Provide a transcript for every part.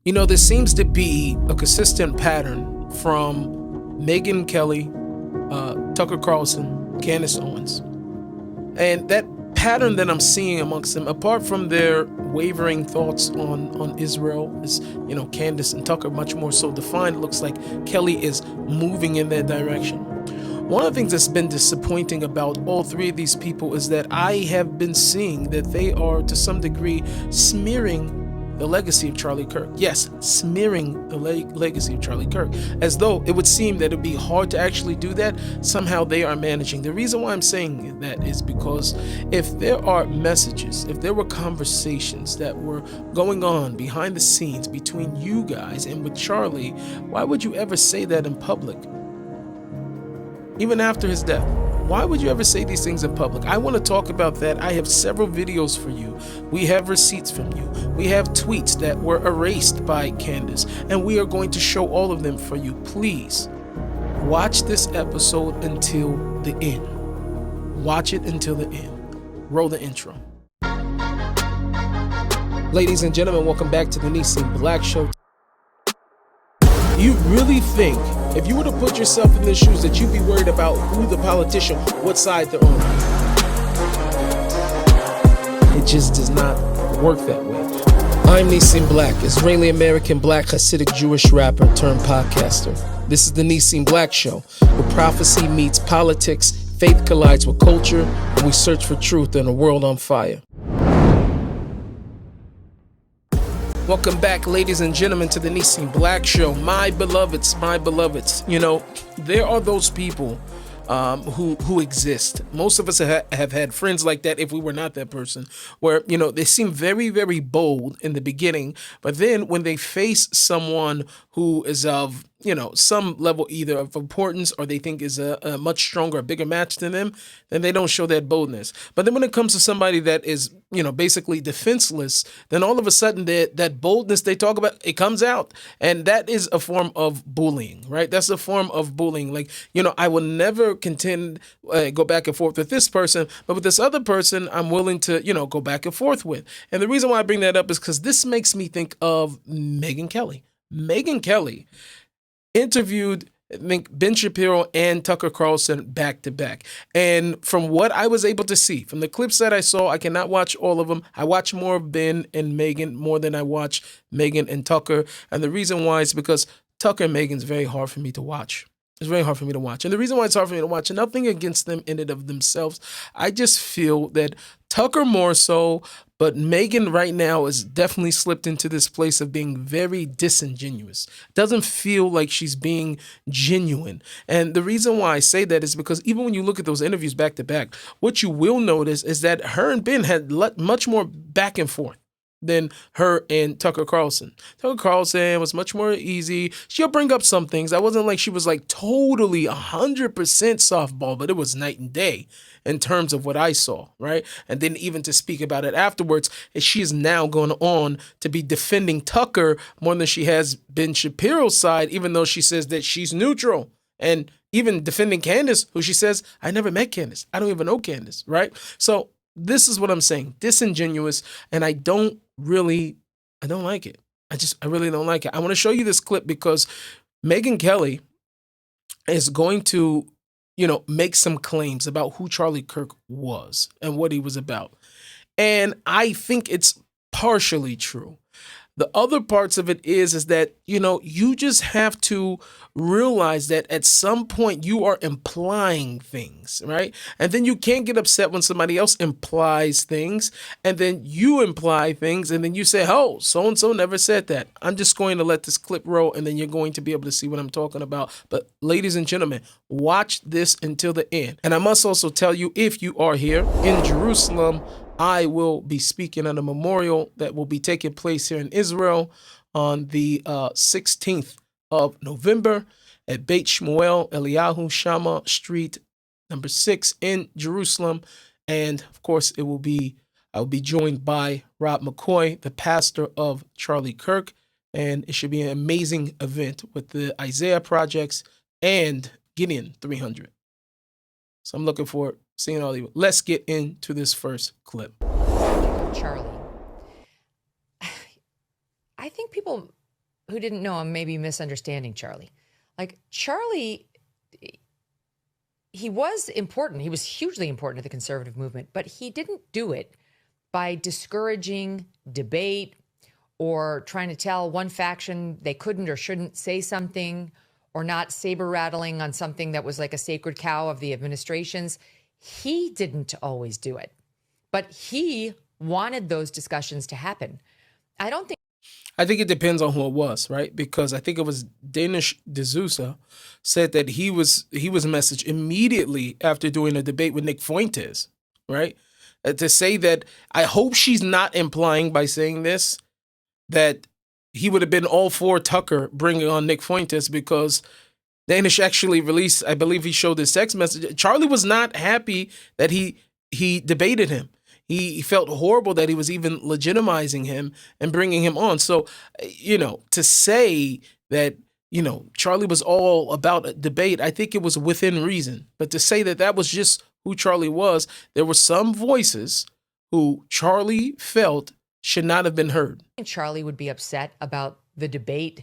You know, there seems to be a consistent pattern from Megyn Kelly, Tucker Carlson, Candace Owens. And that pattern that I'm seeing amongst them, apart from their wavering thoughts on Israel, is, Candace and Tucker much more so defined. It looks like Kelly is moving in that direction. One of the things that's been disappointing about all three of these people is that I have been seeing that they are, to some degree, smearing the legacy of Charlie Kirk. Yes, smearing the legacy of Charlie Kirk. As though it would seem that it would be hard to actually do that, somehow they are managing. The reason why I'm saying that is because if there are messages, if there were conversations that were going on behind the scenes between you guys and with Charlie, why would you ever say that in public? Even after his death. Why would you ever say these things in public? I want to talk about that. I have several videos for you. We have receipts from you. We have tweets that were erased by Candace, and we are going to show all of them for you. Please watch this episode until the end. Watch it until the end. Roll the intro. Ladies and gentlemen, welcome back to the Nissim Black Show. You really think, if you were to put yourself in their shoes, that you'd be worried about who the politician, what side they're on? It just does not work that way. I'm Nissim Black, Israeli-American Black Hasidic Jewish rapper turned podcaster. This is the Nissim Black Show, where prophecy meets politics, faith collides with culture, and we search for truth in a world on fire. Welcome back, ladies and gentlemen, to the Nissim Black Show. My beloveds, my beloveds. You know, there are those people who exist. Most of us have had friends like that, if we were not that person, where, they seem very, very bold in the beginning, but then when they face someone who is of, some level either of importance or they think is a much stronger, a bigger match than them, then they don't show that boldness. But then when it comes to somebody that is, basically defenseless, then all of a sudden that boldness they talk about, it comes out. And that is a form of bullying, right? That's a form of bullying. Like, I will never go back and forth with this person, but with this other person, I'm willing to, go back and forth with. And the reason why I bring that up is because this makes me think of Megyn Kelly. Megyn Kelly interviewed, I think, Ben Shapiro and Tucker Carlson back to back. And from what I was able to see, from the clips that I saw, I cannot watch all of them. I watch more of Ben and Megyn more than I watch Megyn and Tucker. And the reason why is because Tucker and Megyn is very hard for me to watch. It's very hard for me to watch. And the reason why it's hard for me to watch, nothing against them in and of themselves, I just feel that Tucker more so, but Megyn right now is definitely slipped into this place of being very disingenuous. Doesn't feel like she's being genuine. And the reason why I say that is because even when you look at those interviews back to back, what you will notice is that her and Ben had much more back and forth than her and Tucker Carlson. Tucker Carlson was much more easy. She'll bring up some things. I wasn't like she was like totally 100% softball, but it was night and day in terms of what I saw, right? And then even to speak about it afterwards, she is now going on to be defending Tucker more than she has Ben Shapiro's side, even though she says that she's neutral. And even defending Candace, who she says, I never met Candace. I don't even know Candace, right? So this is what I'm saying, disingenuous, and I don't like it. I really don't like it. I want to show you this clip because Megyn Kelly is going to, make some claims about who Charlie Kirk was and what he was about. And I think it's partially true. The other parts of it is that, you just have to realize that at some point you are implying things, right? And then you can't get upset when somebody else implies things, and then you imply things, and then you say, oh, so-and-so never said that. I'm just going to let this clip roll, and then you're going to be able to see what I'm talking about. But ladies and gentlemen, watch this until the end. And I must also tell you, if you are here in Jerusalem, I will be speaking at a memorial that will be taking place here in Israel on the 16th of November at Beit Shmuel Eliyahu Shama Street, number 6 in Jerusalem. And of course, I will be joined by Rob McCoy, the pastor of Charlie Kirk. And it should be an amazing event with the Isaiah Projects and Gideon 300. So I'm looking forward to seeing all of you. Let's get into this first clip. Charlie. I think people who didn't know him may be misunderstanding Charlie. Like Charlie, he was important. He was hugely important to the conservative movement, but he didn't do it by discouraging debate or trying to tell one faction they couldn't or shouldn't say something, or not saber rattling on something that was like a sacred cow of the administration's. He didn't always do it, but he wanted those discussions to happen. I think it depends on who it was, right? Because I think it was Danish D'Souza said that he was messaged immediately after doing a debate with Nick Fuentes, right? To say that, I hope she's not implying by saying this that he would have been all for Tucker bringing on Nick Fuentes, because Danish actually released, I believe he showed his text message. Charlie was not happy that he debated him. He felt horrible that he was even legitimizing him and bringing him on. So, to say that, Charlie was all about a debate, I think it was within reason. But to say that that was just who Charlie was, there were some voices who Charlie felt should not have been heard. Charlie would be upset about the debate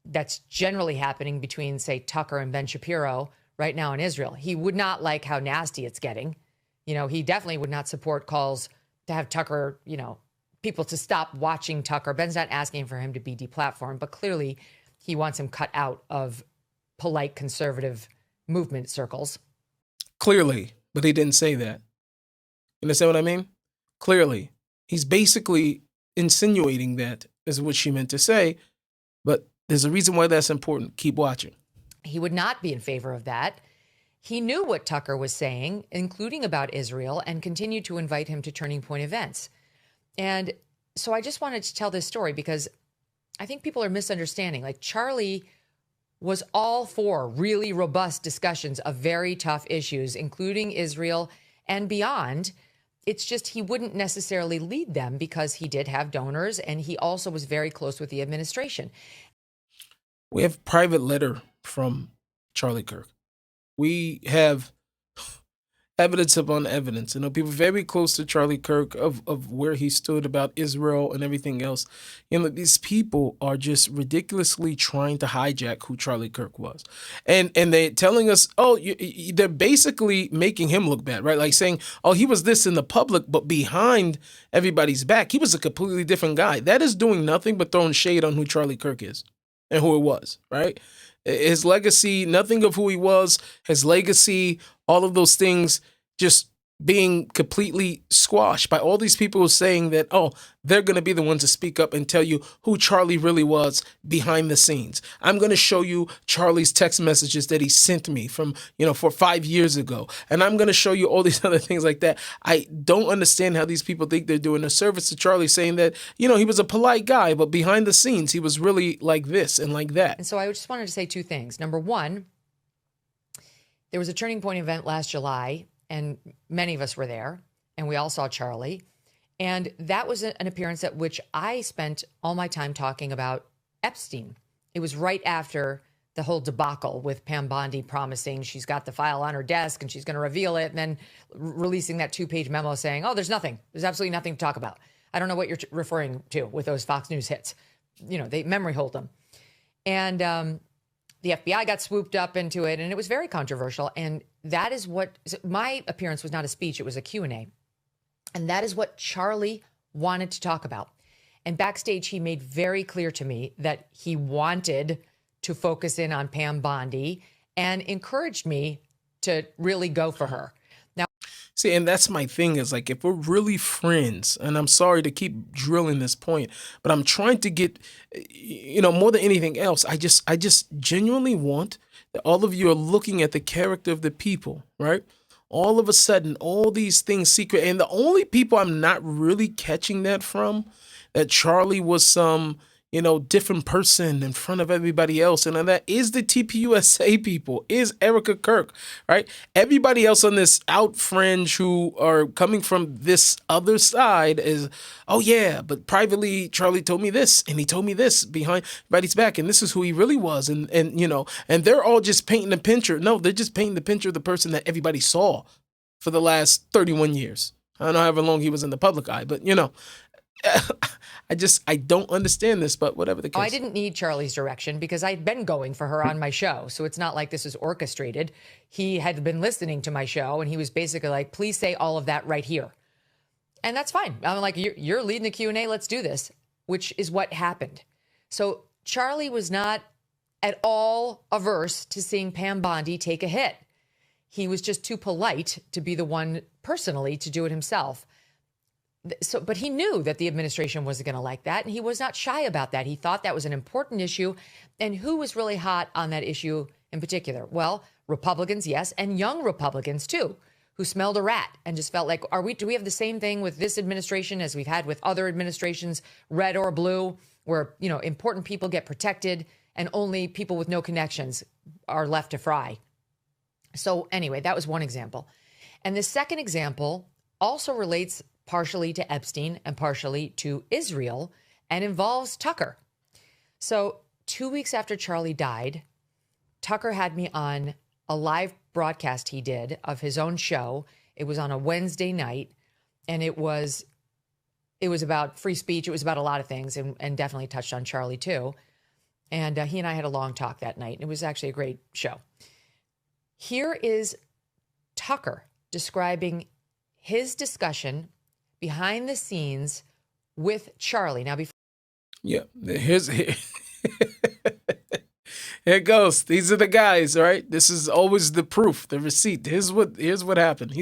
that's generally happening between, say, Tucker and Ben Shapiro right now in Israel. He would not like how nasty it's getting. He definitely would not support calls to have Tucker, people to stop watching Tucker. Ben's not asking for him to be deplatformed, but clearly he wants him cut out of polite conservative movement circles. Clearly, but he didn't say that. You understand what I mean? Clearly. He's basically insinuating that is what she meant to say, but there's a reason why that's important. Keep watching. He would not be in favor of that. He knew what Tucker was saying, including about Israel, and continued to invite him to Turning Point events. And so I just wanted to tell this story because I think people are misunderstanding. Like, Charlie was all for really robust discussions of very tough issues, including Israel and beyond. It's just he wouldn't necessarily lead them because he did have donors, and he also was very close with the administration. We have private letter from Charlie Kirk. We have evidence upon evidence. People very close to Charlie Kirk of where he stood about Israel and everything else. These people are just ridiculously trying to hijack who Charlie Kirk was. And they're telling us, they're basically making him look bad, right? Like saying, he was this in the public, but behind everybody's back, he was a completely different guy. That is doing nothing but throwing shade on who Charlie Kirk is and who it was, right? His legacy, nothing of who he was, his legacy, all of those things just being completely squashed by all these people saying that, they're going to be the ones to speak up and tell you who Charlie really was behind the scenes. I'm going to show you Charlie's text messages that he sent me from, for 5 years ago. And I'm going to show you all these other things like that. I don't understand how these people think they're doing a service to Charlie, saying that, he was a polite guy, but behind the scenes, he was really like this and like that. And so I just wanted to say two things. Number one, there was a Turning Point event last July, and many of us were there, and we all saw Charlie. And that was an appearance at which I spent all my time talking about Epstein. It was right after the whole debacle with Pam Bondi promising she's got the file on her desk and she's going to reveal it, and then releasing that 2-page memo saying, there's nothing. There's absolutely nothing to talk about. I don't know what you're referring to with those Fox News hits. They memory hold them. And the FBI got swooped up into it, and it was very controversial. And that is what my appearance was, not a speech. It was a Q&A. And that is what Charlie wanted to talk about. And backstage, he made very clear to me that he wanted to focus in on Pam Bondi and encouraged me to really go for her. Now, see, and that's my thing is like, if we're really friends, and I'm sorry to keep drilling this point, but I'm trying to get, more than anything else, I just genuinely want that all of you are looking at the character of the people, right? All of a sudden, all these things secret. And the only people I'm not really catching that from, that Charlie was some, different person in front of everybody else. And that is the TPUSA people, is Erika Kirk, right? Everybody else on this out fringe who are coming from this other side is, but privately, Charlie told me this, and he told me this behind everybody's back, and this is who he really was. And they're all just painting a picture. No, they're just painting the picture of the person that everybody saw for the last 31 years. I don't know however long he was in the public eye, but I don't understand this, but whatever the Oh, I case. didn't need Charlie's direction because I'd been going for her on my show. So it's not like this was orchestrated. He had been listening to my show and he was basically like, please say all of that right here. And that's fine. I'm like, you're leading the Q&A. Let's do this, which is what happened. So Charlie was not at all averse to seeing Pam Bondi take a hit. He was just too polite to be the one personally to do it himself. So, but he knew that the administration wasn't going to like that, and he was not shy about that. He thought that was an important issue. And who was really hot on that issue in particular? Well, Republicans, yes, and young Republicans too, who smelled a rat and just felt like, do we have the same thing with this administration as we've had with other administrations, red or blue, where, you know, important people get protected and only people with no connections are left to fry? So anyway, that was one example. And the second example also relates partially to Epstein and partially to Israel and involves Tucker. So 2 weeks after Charlie died, Tucker had me on a live broadcast he did of his own show. It was on a Wednesday night, and it was about free speech. It was about a lot of things, and definitely touched on Charlie too. And he and I had a long talk that night. It was actually a great show. Here is Tucker describing his discussion behind the scenes with Charlie. Now, Here it goes. These are the guys, right? This is always the proof, the receipt. Here's what happened.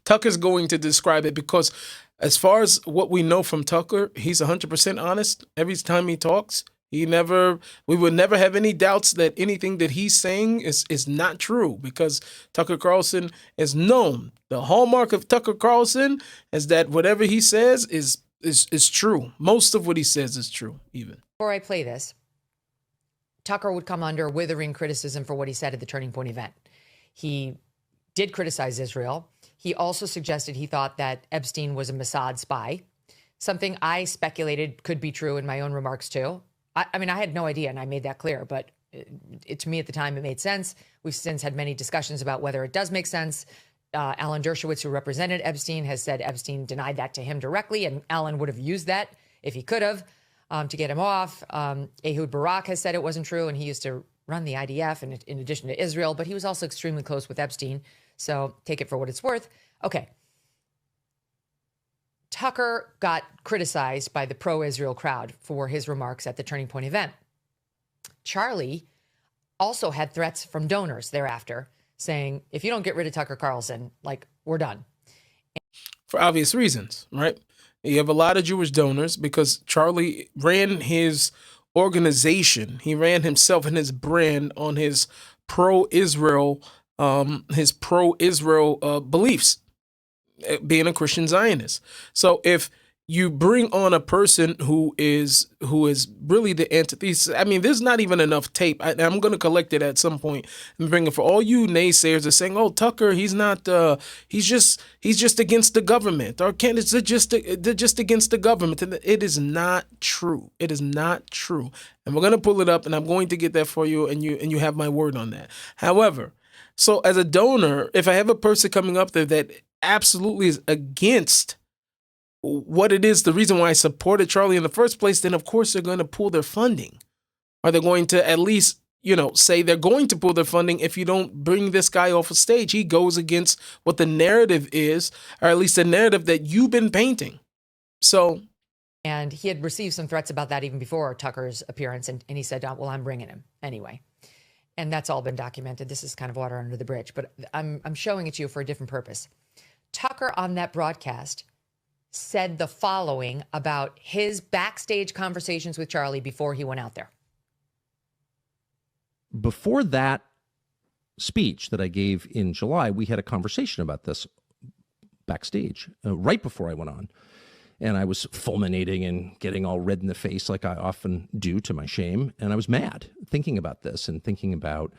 Tucker's going to describe it because, as far as what we know from Tucker, he's 100% honest every time he talks. We would never have any doubts that anything that he's saying is not true, because Tucker Carlson is known. The hallmark of Tucker Carlson is that whatever he says is true. Most of what he says is true, even. Before I play this, Tucker would come under withering criticism for what he said at the Turning Point event. He did criticize Israel. He also suggested he thought that Epstein was a Mossad spy, something I speculated could be true in my own remarks too. I mean, I had no idea, and I made that clear, but to me at the time, it made sense. We've since had many discussions about whether it does make sense. Alan Dershowitz, who represented Epstein, has said Epstein denied that to him directly, and Alan would have used that if he could have to get him off. Ehud Barak has said it wasn't true, and he used to run the IDF in addition to Israel, but he was also extremely close with Epstein, so take it for what it's worth. Okay. Tucker got criticized by the pro-Israel crowd for his remarks at the Turning Point event. Charlie also had threats from donors thereafter saying, if you don't get rid of Tucker Carlson, like, we're done. For obvious reasons, right? You have a lot of Jewish donors because Charlie ran his organization. He ran himself and his brand on his pro-Israel beliefs, being a Christian Zionist. So if you bring on a person who is really the antithesis, I mean, there's not even enough tape. I'm going to collect it at some point and bring it for all you naysayers that are saying, "Oh, Tucker, he's not. He's just against the government. Or Candace, they're just against the government." And it is not true. It is not true. And we're going to pull it up, and I'm going to get that for you, and you have my word on that. However, so as a donor, if I have a person coming up there that absolutely is against what it is, the reason why I supported Charlie in the first place, then of course they're going to pull their funding. Or they're going to at least, say they're going to pull their funding if you don't bring this guy off a stage. He goes against what the narrative is, or at least the narrative that you've been painting. So. And he had received some threats about that even before Tucker's appearance. And he said, well, I'm bringing him anyway. And that's all been documented. This is kind of water under the bridge, but I'm showing it to you for a different purpose. Tucker on that broadcast said the following about his backstage conversations with Charlie before he went out there. Before that speech that I gave in July, we had a conversation about this backstage right before I went on. And I was fulminating and getting all red in the face like I often do, to my shame. And I was mad thinking about this and thinking about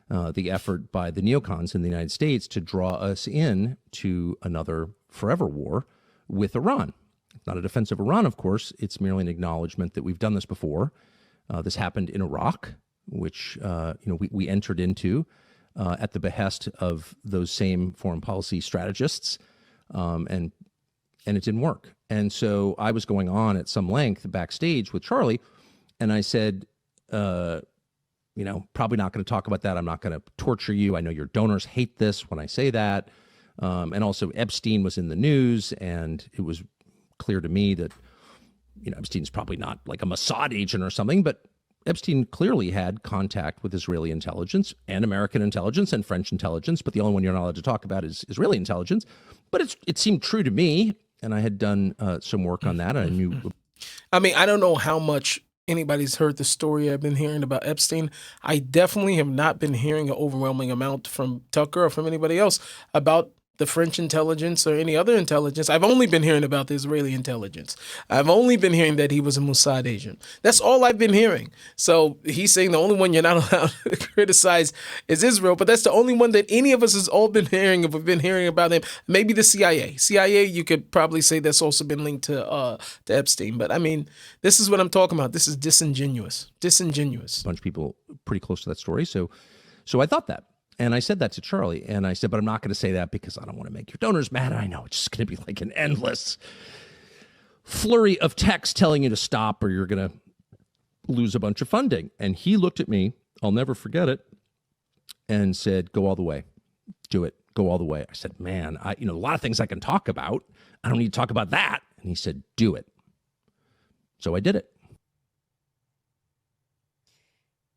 the effort by the neocons in the United States to draw us in to another forever war with Iran. Not a defense of Iran, of course. It's merely an acknowledgement that we've done this before. This happened in Iraq, which we entered into at the behest of those same foreign policy strategists and and it didn't work. And so I was going on at some length backstage with Charlie, and I said, probably not going to talk about that. I'm not going to torture you. I know your donors hate this when I say that. And also Epstein was in the news, and it was clear to me that, Epstein's probably not like a Mossad agent or something, but Epstein clearly had contact with Israeli intelligence and American intelligence and French intelligence, but the only one you're not allowed to talk about is Israeli intelligence. But it seemed true to me, and I had done some work on that. And I knew. I mean, I don't know how much anybody's heard the story I've been hearing about Epstein. I definitely have not been hearing an overwhelming amount from Tucker or from anybody else about the French intelligence or any other intelligence. I've only been hearing about the Israeli intelligence. I've only been hearing that he was a Mossad agent. That's all I've been hearing. So he's saying the only one you're not allowed to criticize is Israel, but that's the only one that any of us has all been hearing. If we've been hearing about him, maybe the CIA. CIA, you could probably say that's also been linked to Epstein. But I mean, this is what I'm talking about. This is disingenuous. Disingenuous. A bunch of people pretty close to that story. So I thought that. And I said that to Charlie, and I said, but I'm not going to say that because I don't want to make your donors mad. I know it's just going to be like an endless flurry of text telling you to stop or you're going to lose a bunch of funding. And he looked at me, I'll never forget it, and said, go all the way. Do it. Go all the way. I said, man, a lot of things I can talk about. I don't need to talk about that. And he said, do it. So I did it.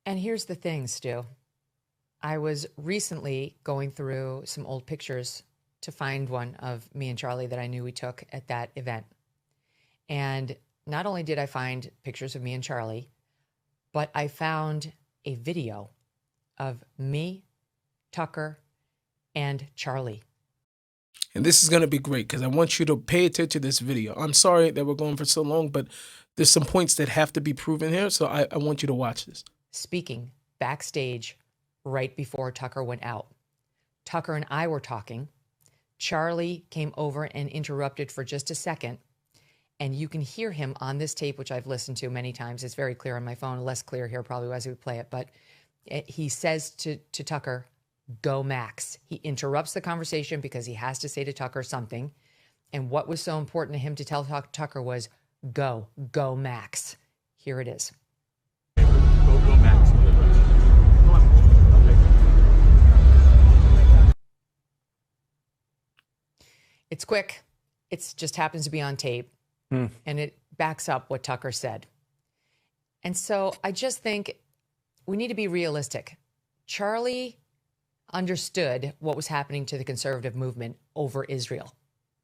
And here's the thing, Stu. I was recently going through some old pictures to find one of me and Charlie that I knew we took at that event. And not only did I find pictures of me and Charlie, but I found a video of me, Tucker, and Charlie. And this is going to be great because I want you to pay attention to this video. I'm sorry that we're going for so long, but there's some points that have to be proven here. So I want you to watch this. Speaking backstage right before Tucker went out. Tucker and I were talking. Charlie came over and interrupted for just a second. And you can hear him on this tape, which I've listened to many times. It's very clear on my phone, less clear here probably as we play it. But he says to Tucker, go Max. He interrupts the conversation because he has to say to Tucker something. And what was so important to him to tell Tucker was, go Max. Here it is. Go Max. It's quick. It just happens to be on tape. And it backs up what Tucker said. And so I just think we need to be realistic. Charlie understood what was happening to the conservative movement over Israel.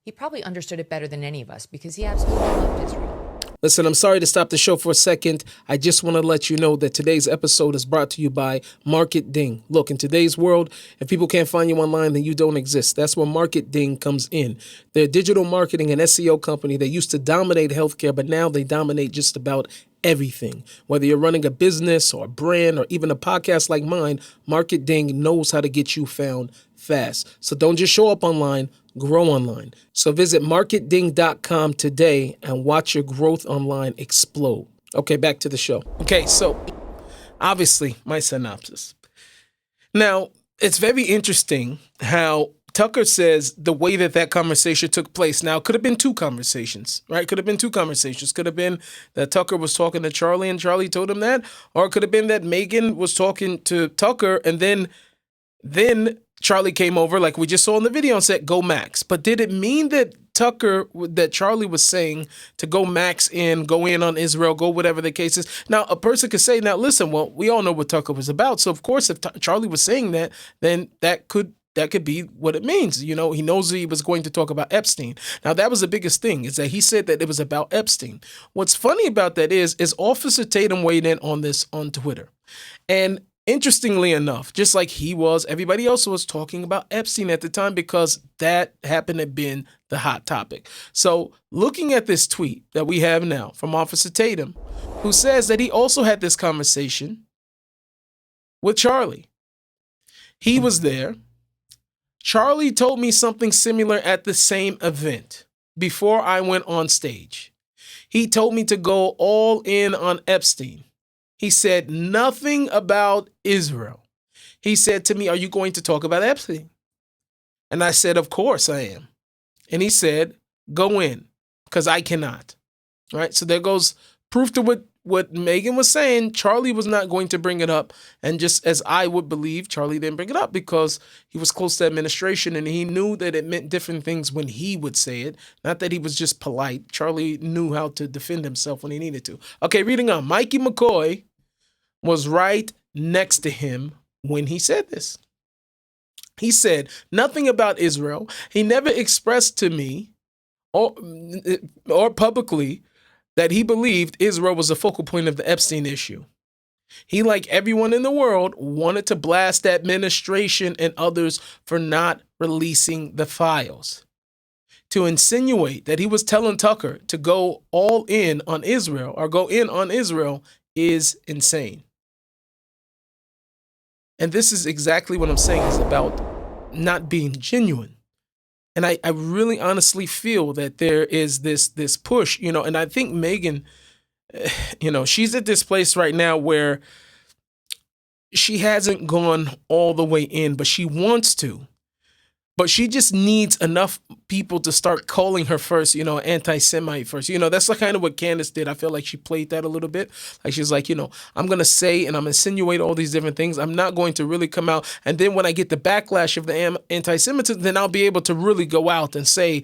He probably understood it better than any of us because he absolutely loved Israel. Listen, I'm sorry to stop the show for a second. I just want to let you know that today's episode is brought to you by Market Ding. Look, in today's world, if people can't find you online, then you don't exist. That's where Market Ding comes in. They're a digital marketing and SEO company that used to dominate healthcare, but now they dominate just about everything. Whether you're running a business or a brand or even a podcast like mine, Market Ding knows how to get you found fast. So don't just show up online, grow online. So visit marketding.com today and watch your growth online explode. Okay, back to the show. Okay, so obviously my synopsis. Now, it's very interesting how Tucker says the way that conversation took place. Now, it could have been two conversations, right? Could have been two conversations. Could have been that Tucker was talking to Charlie and Charlie told him that. Or it could have been that Megyn was talking to Tucker and then Charlie came over like we just saw in the video and said, go Max. But did it mean that Charlie was saying to go Max in, go in on Israel, go whatever the case is? Now, a person could say, now listen, well, we all know what Tucker was about. So of course, if Charlie was saying that, then that could be what it means. You know, he knows he was going to talk about Epstein. Now, that was the biggest thing, is that he said that it was about Epstein. What's funny about that is Officer Tatum weighed in on this on Twitter. And interestingly enough, just like he was, everybody else was talking about Epstein at the time because that happened to have been the hot topic. So looking at this tweet that we have now from Officer Tatum, who says that he also had this conversation with Charlie. He was there. Charlie told me something similar at the same event before I went on stage. He told me to go all in on Epstein. He said nothing about Israel. He said to me, are you going to talk about Epstein? And I said, of course I am. And he said, go in, because I cannot. Right? So there goes proof to what Megyn was saying. Charlie was not going to bring it up. And just as I would believe, Charlie didn't bring it up because he was close to administration and he knew that it meant different things when he would say it. Not that he was just polite. Charlie knew how to defend himself when he needed to. Okay, reading on. Mikey McCoy was right next to him when he said this. He said nothing about Israel. He never expressed to me or publicly that he believed Israel was the focal point of the Epstein issue. He, like everyone in the world, wanted to blast the administration and others for not releasing the files. To insinuate that he was telling Tucker to go all in on Israel or go in on Israel is insane. And this is exactly what I'm saying is about not being genuine. And I really honestly feel that there is this push, and I think Megyn, she's at this place right now where she hasn't gone all the way in, but she wants to. But she just needs enough people to start calling her first, anti-Semite first. That's kind of what Candace did. I feel like she played that a little bit. Like she's like, I'm going to say and I'm going to insinuate all these different things. I'm not going to really come out. And then when I get the backlash of the anti-Semitism, then I'll be able to really go out and say,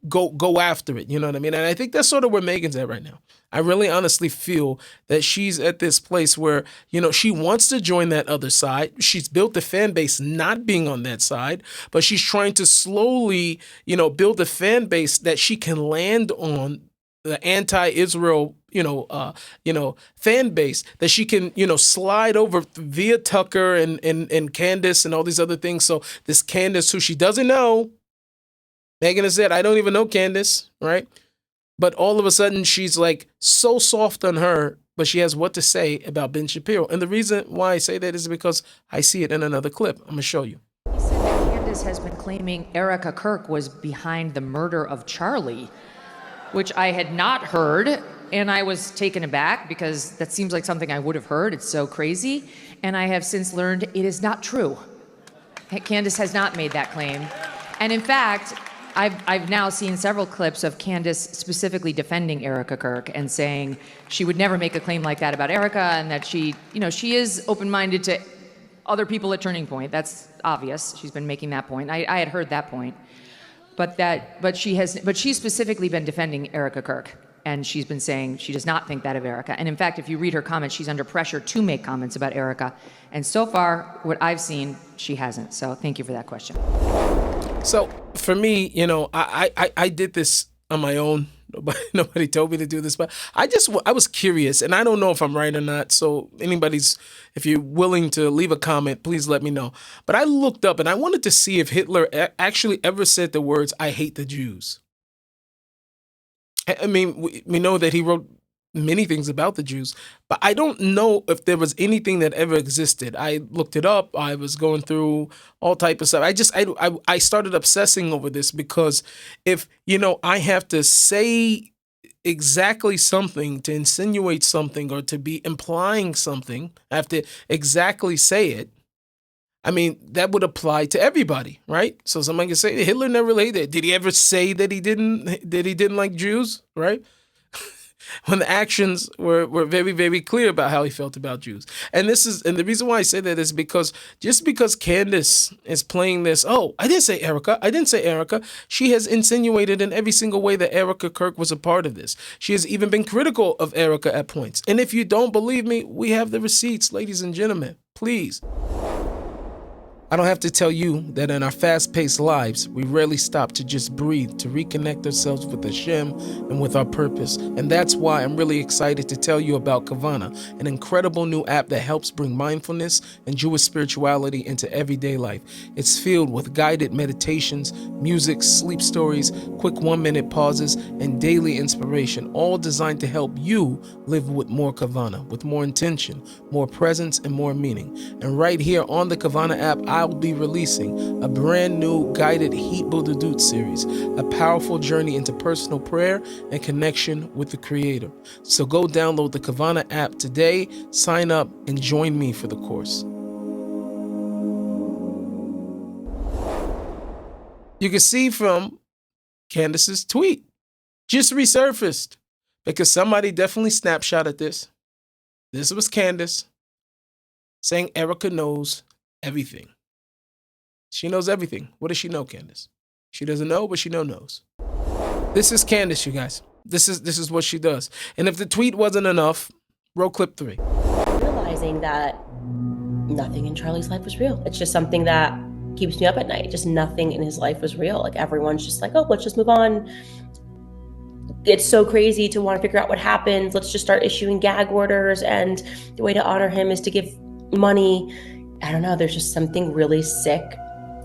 go after it. You know what I mean? And I think that's sort of where Megyn's at right now. I really honestly feel that she's at this place where, she wants to join that other side. She's built a fan base not being on that side, but she's trying to slowly, build a fan base that she can land on the anti-Israel, fan base that she can, slide over via Tucker and Candace and all these other things. So this Candace, who she doesn't know, Megyn has said, I don't even know Candace, right? But all of a sudden, she's like so soft on her, but she has what to say about Ben Shapiro. And the reason why I say that is because I see it in another clip. I'm going to show you. He said that Candace has been claiming Erika Kirk was behind the murder of Charlie, which I had not heard. And I was taken aback because that seems like something I would have heard. It's so crazy. And I have since learned it is not true. Candace has not made that claim. And in fact, I've now seen several clips of Candace specifically defending Erika Kirk and saying she would never make a claim like that about Erika and that she is open-minded to other people at Turning Point. That's obvious. She's been making that point. I had heard that point. But she's specifically been defending Erika Kirk. And she's been saying she does not think that of Erika. And in fact, if you read her comments, she's under pressure to make comments about Erika. And so far, what I've seen, she hasn't. So thank you for that question. So for me, I did this on my own. Nobody told me to do this, but I was curious, and I don't know if I'm right or not. So if you're willing to leave a comment, please let me know. But I looked up and I wanted to see if Hitler actually ever said the words, "I hate the Jews." I mean, we know that he wrote many things about the Jews, but I don't know if there was anything that ever existed. I looked it up. I was going through all type of stuff. I started obsessing over this because if, I have to say exactly something to insinuate something or to be implying something, I have to exactly say it. I mean, that would apply to everybody, right? So somebody can say Hitler never laid that. Did he ever say that he didn't like Jews, right? When the actions were very, very clear about how he felt about Jews. And the reason why I say that is because just because Candace is playing this, I didn't say Erika. She has insinuated in every single way that Erika Kirk was a part of this. She has even been critical of Erika at points. And if you don't believe me, we have the receipts, ladies and gentlemen. Please. I don't have to tell you that in our fast-paced lives, we rarely stop to just breathe, to reconnect ourselves with Hashem and with our purpose. And that's why I'm really excited to tell you about Kavana, an incredible new app that helps bring mindfulness and Jewish spirituality into everyday life. It's filled with guided meditations, music, sleep stories, quick 1-minute pauses, and daily inspiration, all designed to help you live with more Kavana, with more intention, more presence, and more meaning. And right here on the Kavana app, I'll be releasing a brand new guided Heat Bodedut series, a powerful journey into personal prayer and connection with the Creator. So go download the Kavana app today, sign up, and join me for the course. You can see from Candace's tweet just resurfaced because somebody definitely snapshotted this. This was Candace saying Erika knows everything. She knows everything. What does she know, Candace? She doesn't know, but she knows. This is Candace, you guys. This is what she does. And if the tweet wasn't enough, roll clip 3. Realizing that nothing in Charlie's life was real. It's just something that keeps me up at night. Just nothing in his life was real. Like everyone's just like, oh, let's just move on. It's so crazy to want to figure out what happened. Let's just start issuing gag orders. And the way to honor him is to give money. I don't know. There's just something really sick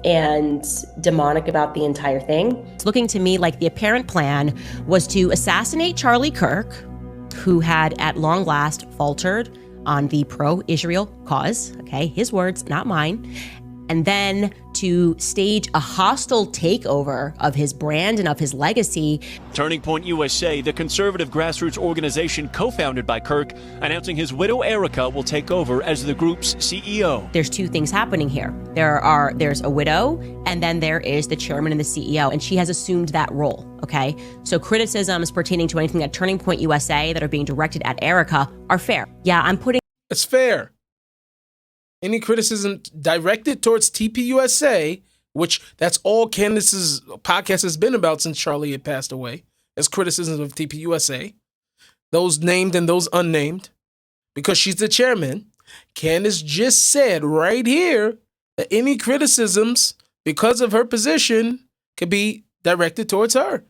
and demonic about the entire thing. It's looking to me like the apparent plan was to assassinate Charlie Kirk, who had at long last faltered on the pro-Israel cause, okay, his words, not mine, and then to stage a hostile takeover of his brand and of his legacy. Turning Point USA, the conservative grassroots organization co-founded by Kirk, announcing his widow Erika will take over as the group's CEO. There's two things happening here. There's a widow, and then there is the chairman and the CEO, and she has assumed that role, okay? So criticisms pertaining to anything at Turning Point USA that are being directed at Erika are fair. Yeah, I'm putting... It's fair. Any criticism directed towards TPUSA, which that's all Candace's podcast has been about since Charlie had passed away, is criticisms of TPUSA, those named and those unnamed, because she's the chairman. Candace just said right here that any criticisms because of her position could be directed towards her.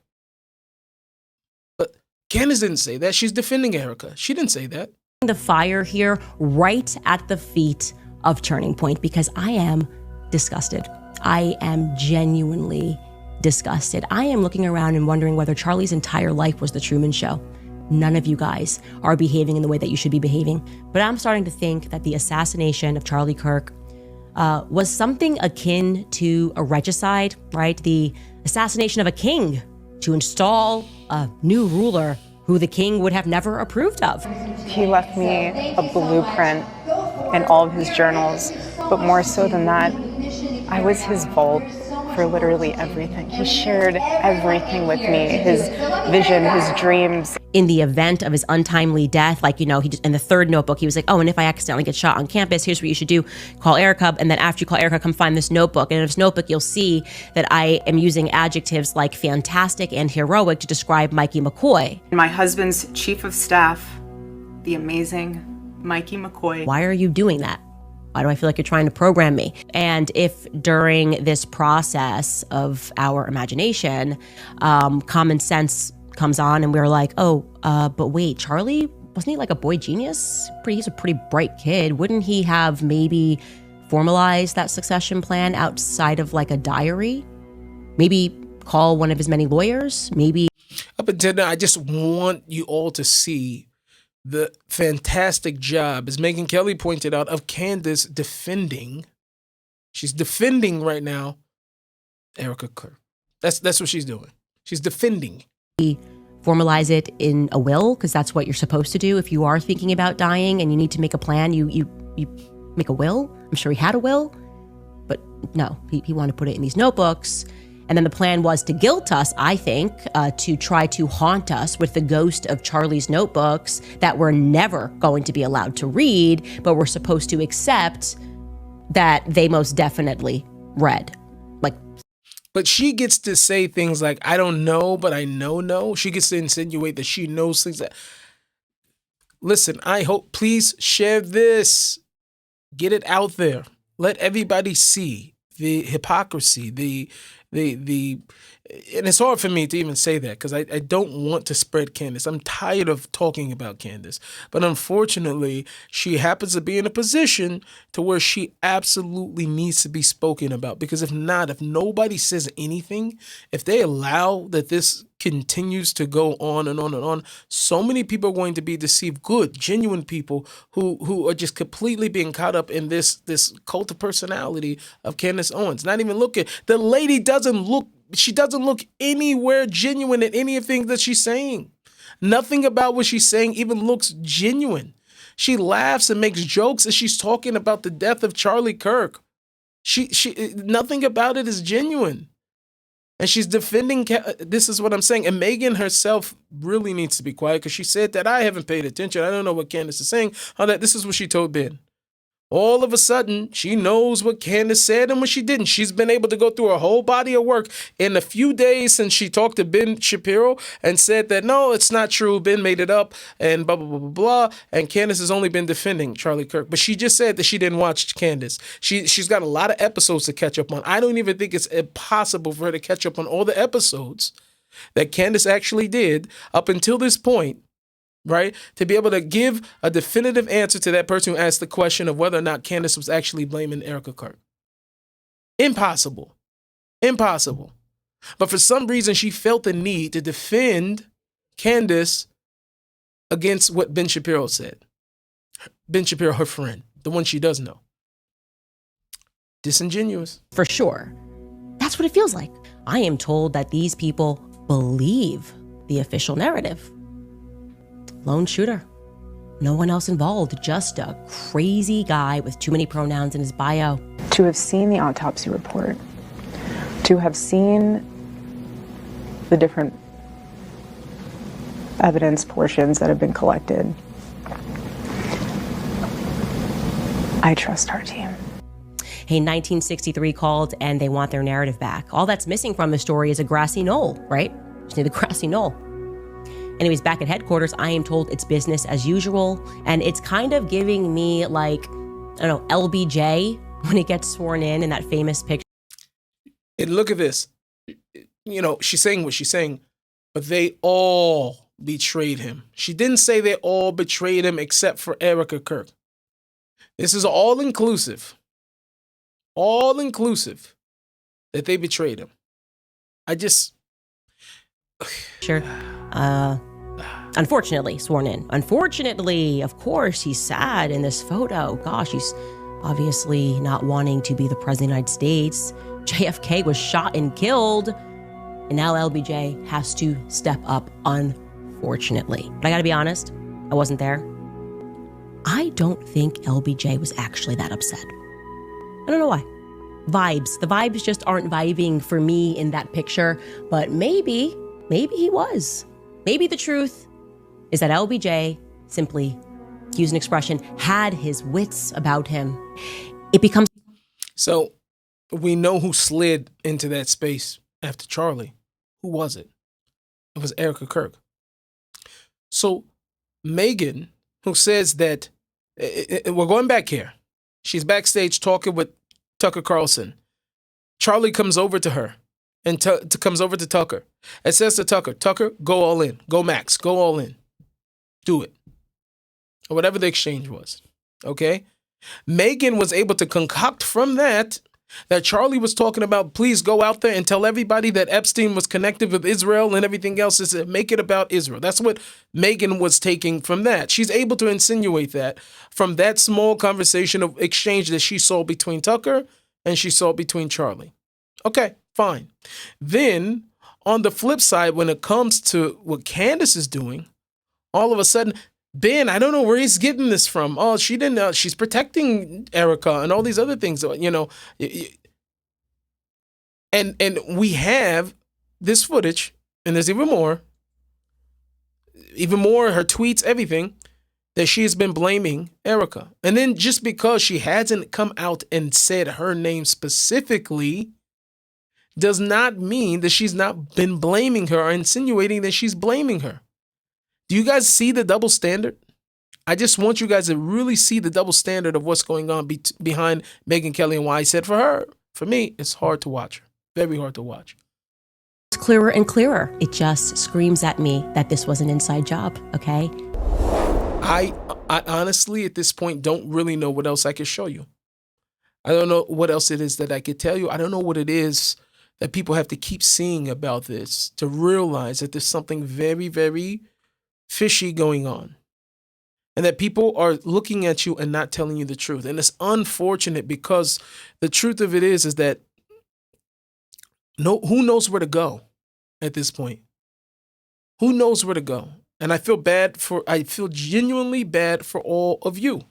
But Candace didn't say that. She's defending Erika. She didn't say that. The fire here right at the feet of Turning Point because I am disgusted. I am genuinely disgusted. I am looking around and wondering whether Charlie's entire life was the Truman Show. None of you guys are behaving in the way that you should be behaving. But I'm starting to think that the assassination of Charlie Kirk was something akin to a regicide, right? The assassination of a king to install a new ruler who the king would have never approved of. He left me a blueprint in all of his journals, but more so than that, I was his vault for literally everything. He shared everything with me, his vision, his dreams. In the event of his untimely death, like, you know, in the third notebook, he was like, oh, and if I accidentally get shot on campus, here's what you should do. Call Erika, and then after you call Erika, come find this notebook. And in this notebook, you'll see that I am using adjectives like fantastic and heroic to describe Mikey McCoy. My husband's chief of staff, the amazing Mikey McCoy. Why are you doing that? Why do I feel like you're trying to program me? And if during this process of our imagination, common sense comes on and we're like, oh, but wait, Charlie, wasn't he like a boy genius? He's a pretty bright kid. Wouldn't he have maybe formalized that succession plan outside of like a diary? Maybe call one of his many lawyers? Maybe. Up until now, I just want you all to see the fantastic job, as Megyn Kelly pointed out, of Candace defending. She's defending right now Erika Kirk. That's what she's doing. She's defending. Formalize it in a will, because that's what you're supposed to do. If you are thinking about dying and you need to make a plan, you make a will. I'm sure he had a will, but no, he wanted to put it in these notebooks. And then the plan was to guilt us, I think, to try to haunt us with the ghost of Charlie's notebooks that we're never going to be allowed to read, but we're supposed to accept that they most definitely read. But she gets to say things like, I don't know, but I know. She gets to insinuate that she knows things that... Listen, I hope, please share this. Get it out there. Let everybody see the hypocrisy, the and it's hard for me to even say that because I don't want to spread Candace. I'm tired of talking about Candace. But unfortunately, she happens to be in a position to where she absolutely needs to be spoken about. Because if nobody says anything, if they allow that this continues to go on and on and on, so many people are going to be deceived. Good, genuine people who are just completely being caught up in this cult of personality of Candace Owens. Not even looking. The lady doesn't look anywhere genuine in anything that she's saying. Nothing about what she's saying even looks genuine. She laughs and makes jokes as she's talking about the death of Charlie Kirk. She nothing about it is genuine. And she's defending, this is what I'm saying. And Megyn herself really needs to be quiet because she said that I haven't paid attention. I don't know what Candace is saying. This is what she told Ben. All of a sudden, she knows what Candace said and what she didn't. She's been able to go through her whole body of work in a few days since she talked to Ben Shapiro and said that, no, it's not true. Ben made it up and blah, blah, blah, blah, blah. And Candace has only been defending Charlie Kirk. But she just said that she didn't watch Candace. She's got a lot of episodes to catch up on. I don't even think it's impossible for her to catch up on all the episodes that Candace actually did up until this point. Right? To be able to give a definitive answer to that person who asked the question of whether or not Candace was actually blaming Erika Kirk. Impossible. Impossible. But for some reason, she felt the need to defend Candace against what Ben Shapiro said. Ben Shapiro, her friend, the one she does know. Disingenuous. For sure. That's what it feels like. I am told that these people believe the official narrative. Lone shooter. No one else involved, just a crazy guy with too many pronouns in his bio. To have seen the autopsy report, to have seen the different evidence portions that have been collected, I trust our team. Hey, 1963 called and they want their narrative back. All that's missing from the story is a grassy knoll, right? Just need a grassy knoll. Anyways, back at headquarters, I am told it's business as usual. And it's kind of giving me like, I don't know, LBJ when it gets sworn in that famous picture. And look at this. You know, she's saying what she's saying, but they all betrayed him. She didn't say they all betrayed him except for Erika Kirk. This is all inclusive. All inclusive that they betrayed him. I just... Sure. Unfortunately, sworn in. Unfortunately, of course, he's sad in this photo. Gosh, he's obviously not wanting to be the president of the United States. JFK was shot and killed. And now LBJ has to step up, unfortunately. But I gotta be honest, I wasn't there. I don't think LBJ was actually that upset. I don't know why. Vibes. The vibes just aren't vibing for me in that picture. But maybe he was. Maybe the truth is that LBJ simply, to use an expression, had his wits about him. It becomes... So we know who slid into that space after Charlie. Who was it? It was Erika Kirk. So Megyn, who says that, we're going back here. She's backstage talking with Tucker Carlson. Charlie comes over to her and comes over to Tucker and says to Tucker, Tucker, go all in. Go max. Go all in. Do it. Or whatever the exchange was. Okay? Megyn was able to concoct from that Charlie was talking about, please go out there and tell everybody that Epstein was connected with Israel and everything else. Is make it about Israel. That's what Megyn was taking from that. She's able to insinuate that from that small conversation of exchange that she saw between Tucker and she saw between Charlie. Okay, fine. Then on the flip side, when it comes to what Candace is doing, all of a sudden, Ben, I don't know where he's getting this from. Oh, she didn't. She's protecting Erika and all these other things. You know, and we have this footage, and there's even more. Her tweets, everything that she has been blaming Erika, and then just because she hasn't come out and said her name specifically, does not mean that she's not been blaming her or insinuating that she's blaming her. Do you guys see the double standard? I just want you guys to really see the double standard of what's going on behind Megyn Kelly and why I said for me, it's hard to watch her. Very hard to watch. It's clearer and clearer. It just screams at me that this was an inside job, okay? I honestly, at this point, don't really know what else I could show you. I don't know what else it is that I could tell you. I don't know what it is that people have to keep seeing about this to realize that there's something very, very fishy going on, and that people are looking at you and not telling you the truth. And it's unfortunate because the truth of it is that who knows where to go at this point? Who knows where to go? And I feel genuinely bad for all of you.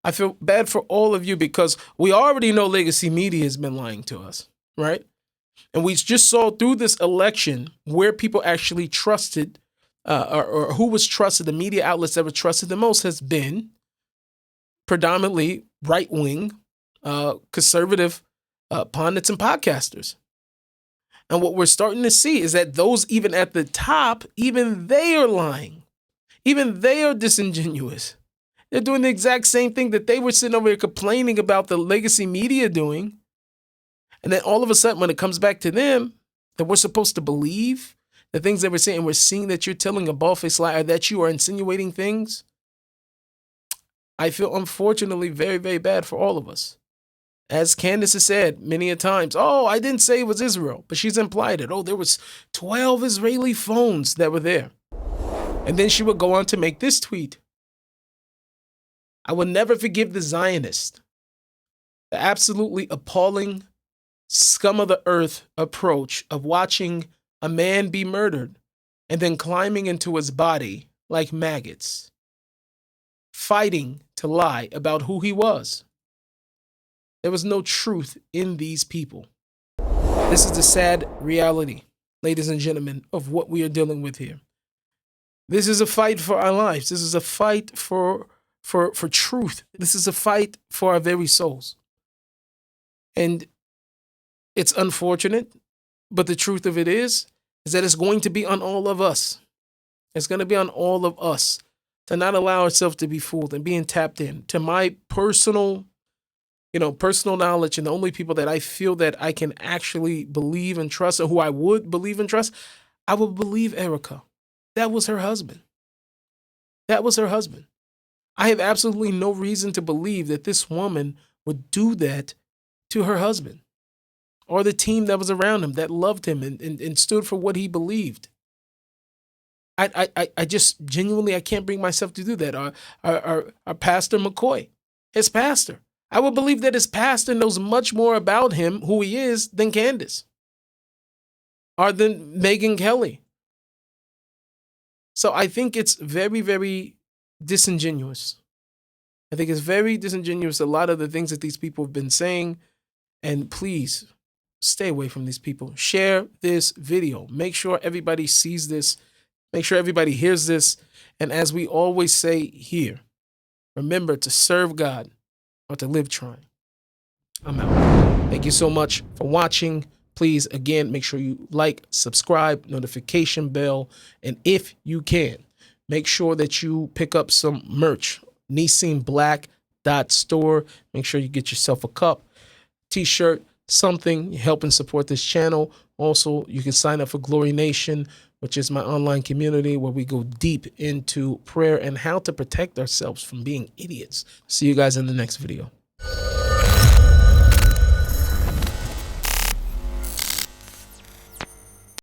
I feel bad for all of you because we already know legacy media has been lying to us, right? And we just saw through this election where people actually trusted, or who was trusted, the media outlets that were trusted the most has been predominantly right-wing, conservative pundits and podcasters. And what we're starting to see is that those even at the top, even they are lying. Even they are disingenuous. They're doing the exact same thing that they were sitting over here complaining about the legacy media doing. And then all of a sudden, when it comes back to them, that we're supposed to believe the things they were saying, we're seeing that you're telling a bald-faced lie, or that you are insinuating things. I feel, unfortunately, very, very bad for all of us. As Candace has said many a times, oh, I didn't say it was Israel, but she's implied it. Oh, there was 12 Israeli phones that were there. And then she would go on to make this tweet. I will never forgive the Zionist. The absolutely appalling scum of the earth approach of watching a man be murdered and then climbing into his body like maggots, fighting to lie about who he was. There was no truth in these people. This is the sad reality, ladies and gentlemen, of what we are dealing with here. This is a fight for our lives. This is a fight for truth. This is a fight for our very souls. And it's unfortunate, but the truth of it is that it's going to be on all of us. It's going to be on all of us to not allow ourselves to be fooled and being tapped in. To my personal knowledge, and the only people that I feel that I can actually believe and trust, or who I would believe and trust, I would believe Erika. That was her husband. That was her husband. I have absolutely no reason to believe that this woman would do that to her husband or the team that was around him that loved him and stood for what he believed. I just genuinely, I can't bring myself to do that. Our Pastor McCoy, his pastor. I would believe that his pastor knows much more about him, who he is, than Candace or than Megyn Kelly. So I think it's very, very disingenuous. I think it's very disingenuous, a lot of the things that these people have been saying. And please stay away from these people. Share this video. Make sure everybody sees this. Make sure everybody hears this. And as we always say here, remember to serve God or to live trying. I'm out. Thank you so much for watching. Please, again, make sure you like, subscribe, notification bell. And if you can, make sure that you pick up some merch. Nissim Black .store. Make sure you get yourself a cup, t-shirt, something, help and support this channel. Also, you can sign up for Glory Nation, which is my online community where we go deep into prayer and how to protect ourselves from being idiots. See you guys in the next video.